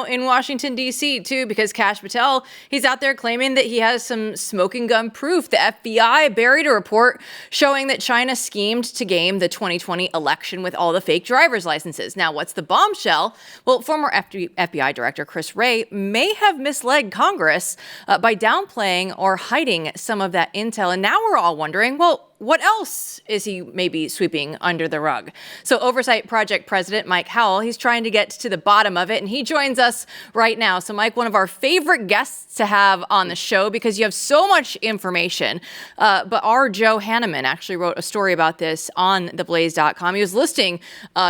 in Washington, D.C., too, because Kash Patel, he's out there claiming that he has some smoking gun proof. The FBI buried a report showing that China schemed to game the 2020 election with all the fake driver's licenses. Now, what's the bombshell? Well, former FBI Director Chris Wray may have misled Congress by downplaying or hiding some of that intel. And now we're all wondering, well, what else is he maybe sweeping under the rug? So Oversight Project President Mike Howell, he's trying to get to the bottom of it, and he joins us right now. So Mike, one of our favorite guests to have on the show because you have so much information. But our Joe Hanneman actually wrote a story about this on theblaze.com. He was listing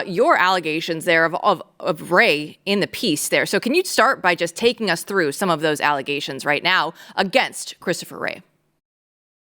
your allegations there of Wray in the piece there. So can you start by just taking us through some of those allegations right now against Christopher Wray?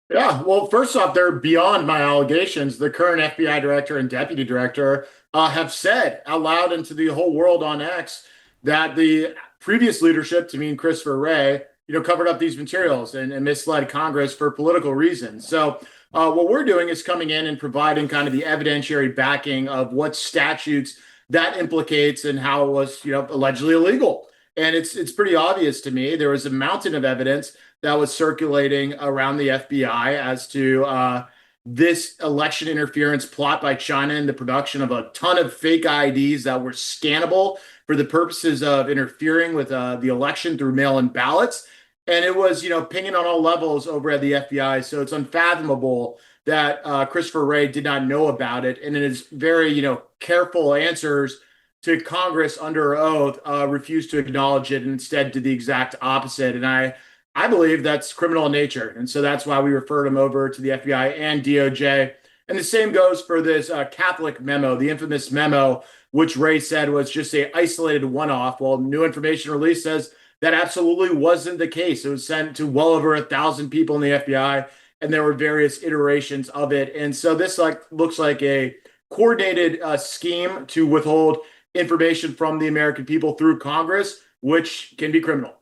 Yeah, well, first off, they're beyond my allegations. The current FBI director and deputy director have said out loud into the whole world on X that the previous leadership, to mean Christopher Wray, covered up these materials and misled Congress for political reasons. So what we're doing is coming in and providing kind of the evidentiary backing of what statutes that implicates and how it was, allegedly illegal. And it's pretty obvious to me. There was a mountain of evidence that was circulating around the FBI as to this election interference plot by China and the production of a ton of fake IDs that were scannable for the purposes of interfering with the election through mail-in ballots. And it was, pinging on all levels over at the FBI. So it's unfathomable that Christopher Wray did not know about it. And in his very, careful answers to Congress under oath, refused to acknowledge it and instead did the exact opposite. And I believe that's criminal in nature. And so that's why we referred him over to the FBI and DOJ. And the same goes for this Catholic memo, the infamous memo, which Wray said was just a isolated one-off. Well, new information release says that absolutely wasn't the case. It was sent to well over 1,000 people in the FBI, and there were various iterations of it. And so this looks like a coordinated scheme to withhold information from the American people through Congress, which can be criminal.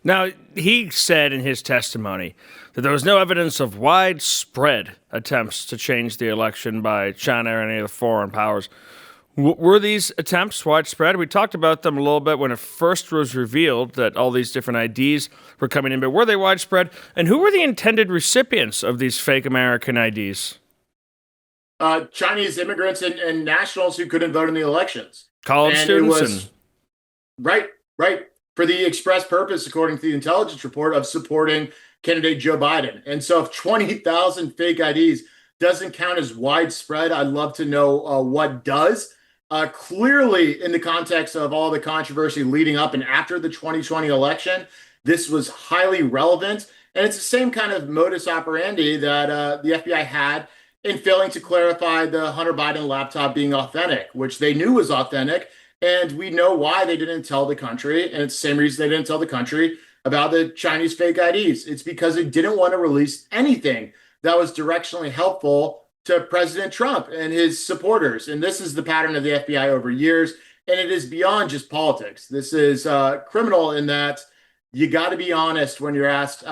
Now, he said in his testimony that there was no evidence of widespread attempts to change the election by China or any of the foreign powers. Were these attempts widespread? We talked about them a little bit when it first was revealed that all these different IDs were coming in, but were they widespread? And who were the intended recipients of these fake American IDs? Chinese immigrants and nationals who couldn't vote in the elections. College students. Right. For the express purpose, according to the intelligence report, of supporting candidate Joe Biden. And so if 20,000 fake IDs doesn't count as widespread, I'd love to know what does. Clearly, in the context of all the controversy leading up and after the 2020 election, this was highly relevant. And it's the same kind of modus operandi that the FBI had in failing to clarify the Hunter Biden laptop being authentic, which they knew was authentic. And we know why they didn't tell the country. And it's the same reason they didn't tell the country about the Chinese fake IDs. It's because they didn't want to release anything that was directionally helpful to President Trump and his supporters. And this is the pattern of the FBI over years. And it is beyond just politics. This is criminal in that you got to be honest when you're asked,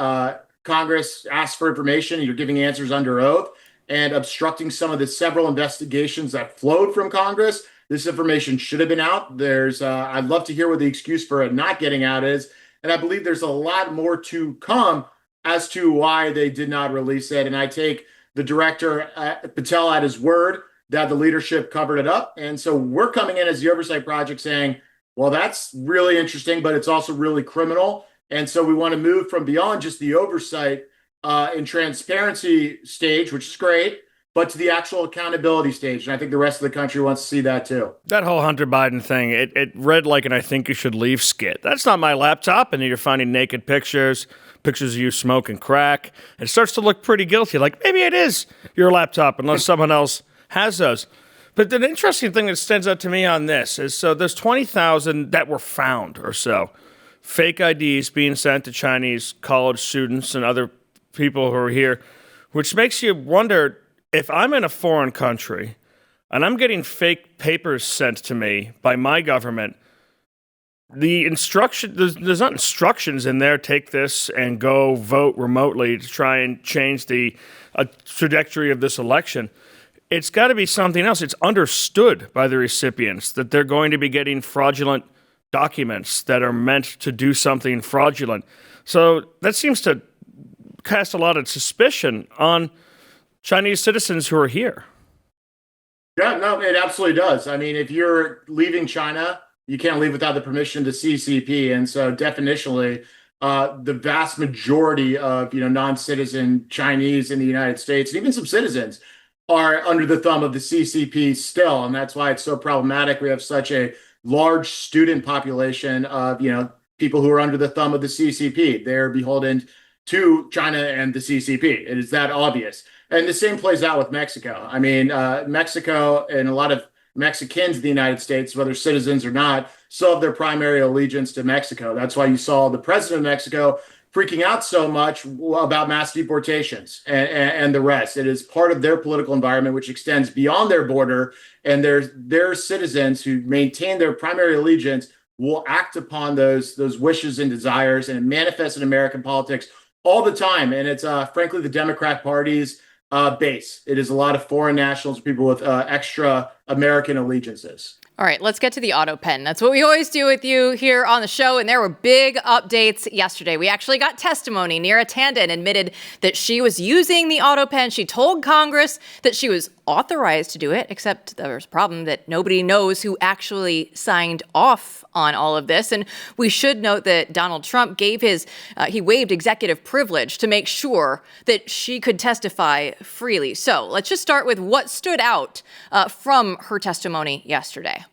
Congress asks for information, and you're giving answers under oath and obstructing some of the several investigations that flowed from Congress. This information should have been out. I'd love to hear what the excuse for it not getting out is. And I believe there's a lot more to come as to why they did not release it. And I take the director, Patel, at his word that the leadership covered it up. And so we're coming in as the Oversight Project saying, well, that's really interesting, but it's also really criminal. And so we want to move from beyond just the oversight and transparency stage, which is great, but to the actual accountability stage. And I think the rest of the country wants to see that too. That whole Hunter Biden thing, it read like an I think you should leave skit. That's not my laptop. And you're finding naked pictures of you smoking crack. It starts to look pretty guilty. Like maybe it is your laptop unless someone else has those. But the interesting thing that stands out to me on this is so there's 20,000 that were found or so. Fake IDs being sent to Chinese college students and other people who are here, which makes you wonder, if I'm in a foreign country and I'm getting fake papers sent to me by my government, there's not instructions in there, take this and go vote remotely to try and change the trajectory of this election. It's got to be something else. It's understood by the recipients that they're going to be getting fraudulent documents that are meant to do something fraudulent. So that seems to cast a lot of suspicion on Chinese citizens who are here. Yeah, no, it absolutely does. I mean, if you're leaving China, you can't leave without the permission to CCP. And so definitionally, the vast majority of, non-citizen Chinese in the United States, and even some citizens, are under the thumb of the CCP still. And that's why it's so problematic. We have such a large student population of, people who are under the thumb of the CCP. They're beholden to China and the CCP. It is that obvious. And the same plays out with Mexico. I mean, Mexico and a lot of Mexicans in the United States, whether citizens or not, still have their primary allegiance to Mexico. That's why you saw the president of Mexico freaking out so much about mass deportations and the rest. It is part of their political environment, which extends beyond their border, and their citizens who maintain their primary allegiance will act upon those wishes and desires, and it manifests in American politics all the time. And it's frankly the Democrat Party's base. It is a lot of foreign nationals, people with extra American allegiances. All right, let's get to the autopen. That's what we always do with you here on the show. And there were big updates yesterday. We actually got testimony. Neera Tanden admitted that she was using the autopen. She told Congress that she was authorized to do it, except there's a problem that nobody knows who actually signed off on all of this. And we should note that Donald Trump gave he waived executive privilege to make sure that she could testify freely. So let's just start with what stood out from her testimony yesterday.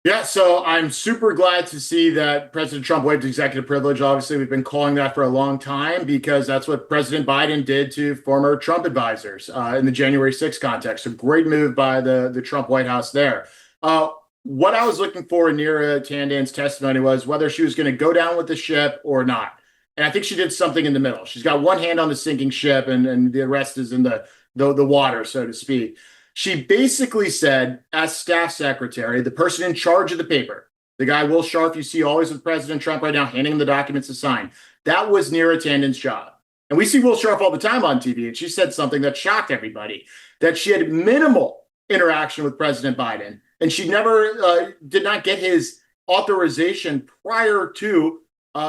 Yeah, so I'm super glad to see that President Trump waived executive privilege. Obviously, we've been calling that for a long time because that's what President Biden did to former Trump advisors in the January 6th context. A great move by the Trump White House there. What I was looking for in Neera Tanden's testimony was whether she was going to go down with the ship or not. And I think she did something in the middle. She's got one hand on the sinking ship and the rest is in the water, so to speak. She basically said, as staff secretary, the person in charge of the paper, the guy, Will Scharf, you see always with President Trump right now, handing him the documents to sign. That was Neera Tanden's job. And we see Will Scharf all the time on TV. And she said something that shocked everybody, that she had minimal interaction with President Biden. And she never did not get his authorization prior to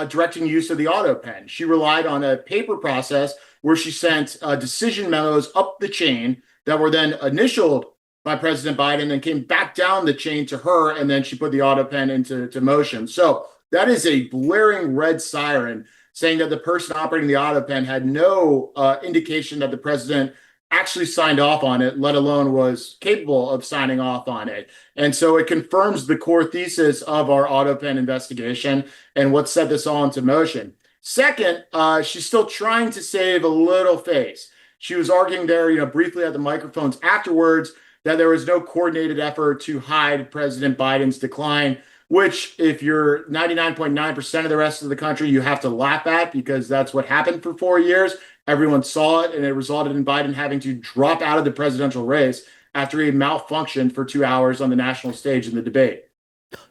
directing use of the autopen. She relied on a paper process where she sent decision memos up the chain that were then initialed by President Biden and came back down the chain to her, and then she put the autopen into motion. So that is a blaring red siren saying that the person operating the autopen had no indication that the president actually signed off on it, let alone was capable of signing off on it. And so it confirms the core thesis of our autopen investigation and what set this all into motion. Second, she's still trying to save a little face. She was arguing there, briefly at the microphones afterwards that there was no coordinated effort to hide President Biden's decline, which if you're 99.9% of the rest of the country, you have to laugh at because that's what happened for 4 years. Everyone saw it, and it resulted in Biden having to drop out of the presidential race after he malfunctioned for 2 hours on the national stage in the debate.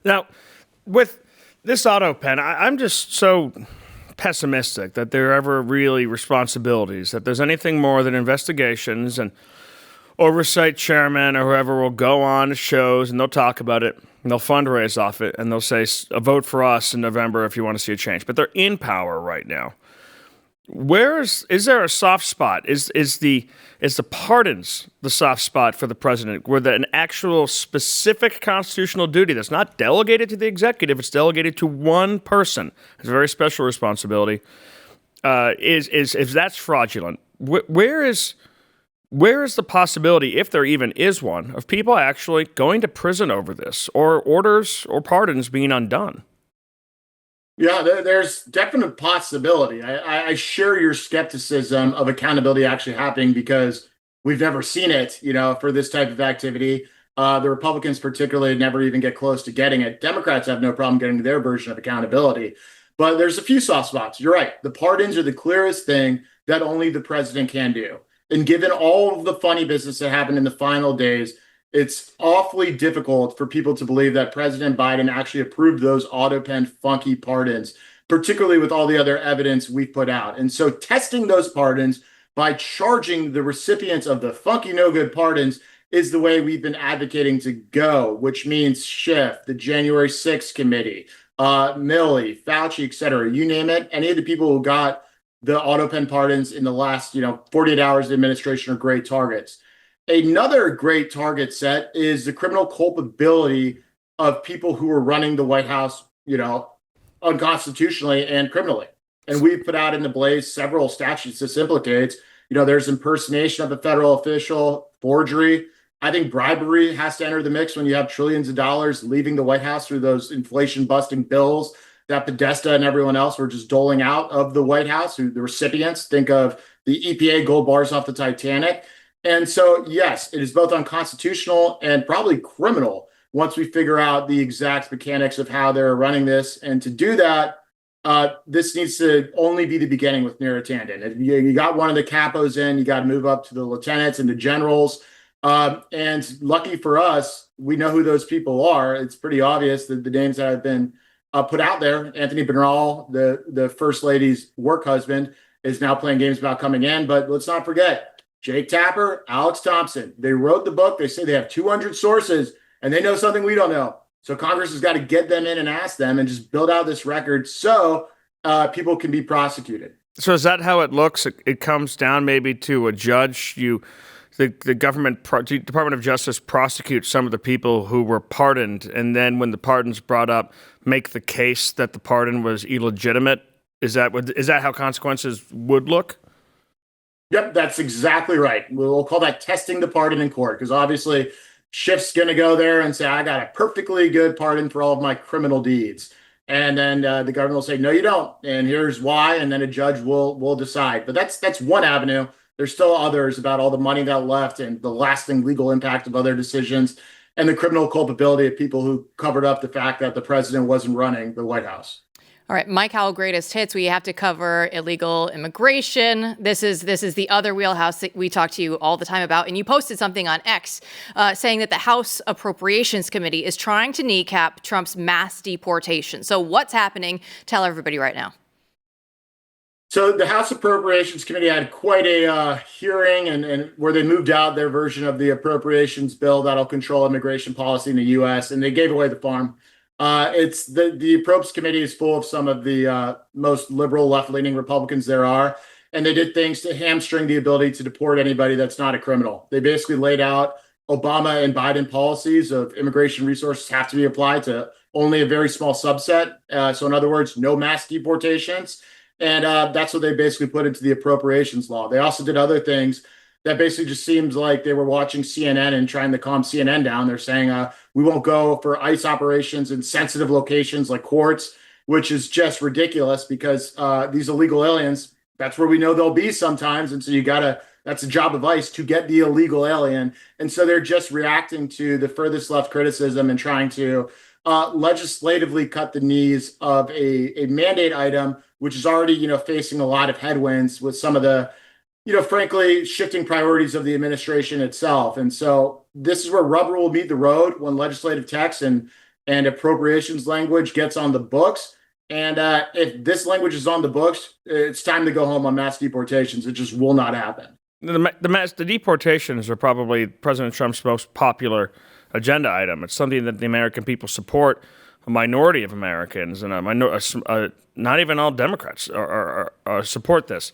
Now, with this autopen, I'm just so pessimistic that there are ever really responsibilities, that there's anything more than investigations, and oversight chairman or whoever will go on shows and they'll talk about it and they'll fundraise off it and they'll say, vote for us in November if you want to see a change. But they're in power right now. Is there a soft spot? Is the pardons the soft spot for the president, where an actual specific constitutional duty that's not delegated to the executive, it's delegated to one person, it's a very special responsibility, if that's fraudulent, where is the possibility, if there even is one, of people actually going to prison over this, or orders or pardons being undone? Yeah, there's definite possibility. I share your skepticism of accountability actually happening because we've never seen it, for this type of activity. The Republicans particularly never even get close to getting it. Democrats have no problem getting their version of accountability. But there's a few soft spots. You're right. The pardons are the clearest thing that only the president can do. And given all of the funny business that happened in the final days, it's awfully difficult for people to believe that President Biden actually approved those autopen funky pardons, particularly with all the other evidence we put out. And so testing those pardons by charging the recipients of the funky no good pardons is the way we've been advocating to go, which means Schiff, the January 6th committee, Milley, Fauci, et cetera, you name it. Any of the people who got the autopen pardons in the last, 48 hours of administration are great targets. Another great target set is the criminal culpability of people who are running the White House, unconstitutionally and criminally. And we've put out in the Blaze several statutes this implicates. There's impersonation of a federal official, forgery. I think bribery has to enter the mix when you have trillions of dollars leaving the White House through those inflation-busting bills that Podesta and everyone else were just doling out of the White House, who the recipients. Think of the EPA gold bars off the Titanic. And so, yes, it is both unconstitutional and probably criminal once we figure out the exact mechanics of how they're running this. And to do that, this needs to only be the beginning with Neera Tanden. If you got one of the capos in, you got to move up to the lieutenants and the generals. And lucky for us, we know who those people are. It's pretty obvious that the names that have been put out there. Anthony Benral, the First Lady's work husband, is now playing games about coming in. But let's not forget, Jake Tapper, Alex Thompson. They wrote the book. They say they have 200 sources, and they know something we don't know. So Congress has got to get them in and ask them and just build out this record so people can be prosecuted. So is that how it looks? It comes down maybe to a judge. The Department of Justice prosecutes some of the people who were pardoned, and then when the pardon's brought up, make the case that the pardon was illegitimate. Is that how consequences would look? Yep, that's exactly right. We'll call that testing the pardon in court, because obviously Schiff's going to go there and say, I got a perfectly good pardon for all of my criminal deeds. And then the government will say, no, you don't. And here's why. And then a judge will decide. But that's one avenue. There's still others about all the money that left and the lasting legal impact of other decisions and the criminal culpability of people who covered up the fact that the president wasn't running the White House. All right, Mike Howell, greatest hits. We have to cover illegal immigration. This is the other wheelhouse that we talk to you all the time about. And you posted something on X saying that the House Appropriations Committee is trying to kneecap Trump's mass deportation. So what's happening? Tell everybody right now. So the House Appropriations Committee had quite a hearing and where they moved out their version of the appropriations bill that'll control immigration policy in the U.S. and they gave away the farm. It's the Approps Committee is full of some of the most liberal left-leaning Republicans there are, and they did things to hamstring the ability to deport anybody that's not a criminal. They basically laid out Obama and Biden policies of immigration resources have to be applied to only a very small subset. So in other words, no mass deportations. And that's what they basically put into the appropriations law. They also did other things that basically just seems like they were watching CNN and trying to calm CNN down. They're saying we won't go for ICE operations in sensitive locations like courts, which is just ridiculous because these illegal aliens, that's where we know they'll be sometimes. And so that's the job of ICE to get the illegal alien. And so they're just reacting to the furthest left criticism and trying to legislatively cut the knees of a mandate item, which is already, facing a lot of headwinds with some of the, frankly, shifting priorities of the administration itself. And so this is where rubber will meet the road when legislative text and appropriations language gets on the books. And if this language is on the books, it's time to go home on mass deportations. It just will not happen. The deportations are probably President Trump's most popular agenda item. It's something that the American people support. A minority of Americans and not even all Democrats support this.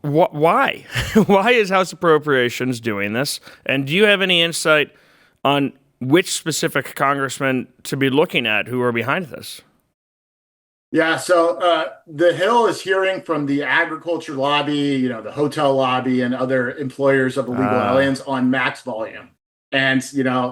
Why? Why is House Appropriations doing this? And do you have any insight on which specific congressmen to be looking at who are behind this? Yeah, so the Hill is hearing from the agriculture lobby, the hotel lobby, and other employers of illegal aliens on max volume. And,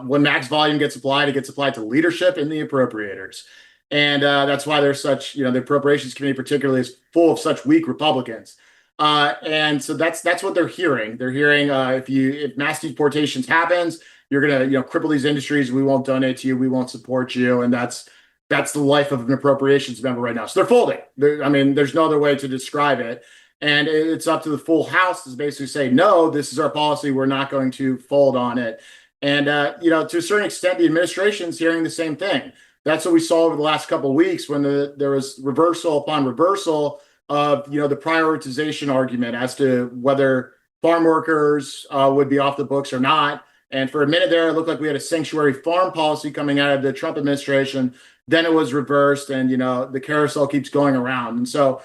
when max volume gets applied, it gets applied to leadership and the appropriators. And that's why there's such, the Appropriations Committee particularly is full of such weak Republicans. And so that's what they're hearing. They're hearing if mass deportations happens, you're going to, cripple these industries. We won't donate to you. We won't support you. And that's the life of an appropriations member right now. So they're folding. There's no other way to describe it. And it's up to the full House to basically say, no, this is our policy. We're not going to fold on it. And, to a certain extent, the administration's hearing the same thing. That's what we saw over the last couple of weeks when there was reversal upon reversal of, the prioritization argument as to whether farm workers would be off the books or not. And for a minute there, it looked like we had a sanctuary farm policy coming out of the Trump administration. Then it was reversed, and the carousel keeps going around. And so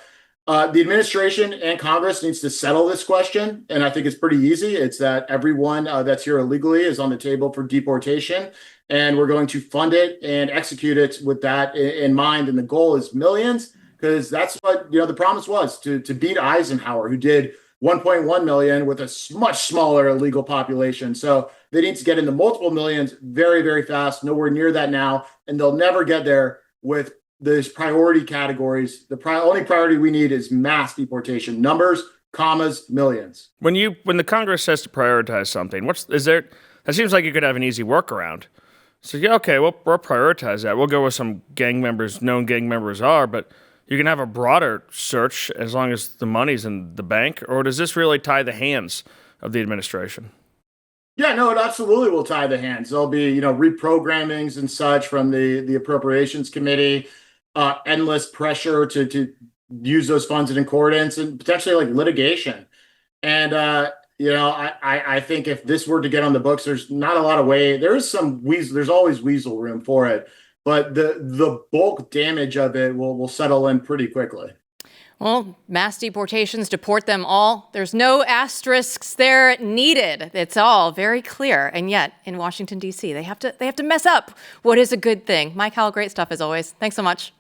the administration and Congress needs to settle this question, and I think it's pretty easy. It's that everyone that's here illegally is on the table for deportation, and we're going to fund it and execute it with that in mind. And the goal is millions, because that's what the promise was to beat Eisenhower, who did 1.1 million with a much smaller illegal population. So they need to get into multiple millions very, very fast. Nowhere near that now, and they'll never get there with these priority categories. The only priority we need is mass deportation. Numbers, commas, millions. When the Congress says to prioritize something, that seems like you could have an easy workaround. So yeah, okay, we'll prioritize that. We'll go with some known gang members are, but you can have a broader search as long as the money's in the bank. Or does this really tie the hands of the administration? Yeah, no, it absolutely will tie the hands. There'll be, reprogrammings and such from the Appropriations Committee, endless pressure to use those funds in accordance, and potentially like litigation. And I think if this were to get on the books, there's not a lot of way. There's always weasel room for it, but the bulk damage of it will settle in pretty quickly. Well, mass deportations, deport them all. There's no asterisks there needed. It's all very clear. And yet, in Washington, D.C., they have to mess up what is a good thing. Mike Howell, great stuff as always. Thanks so much.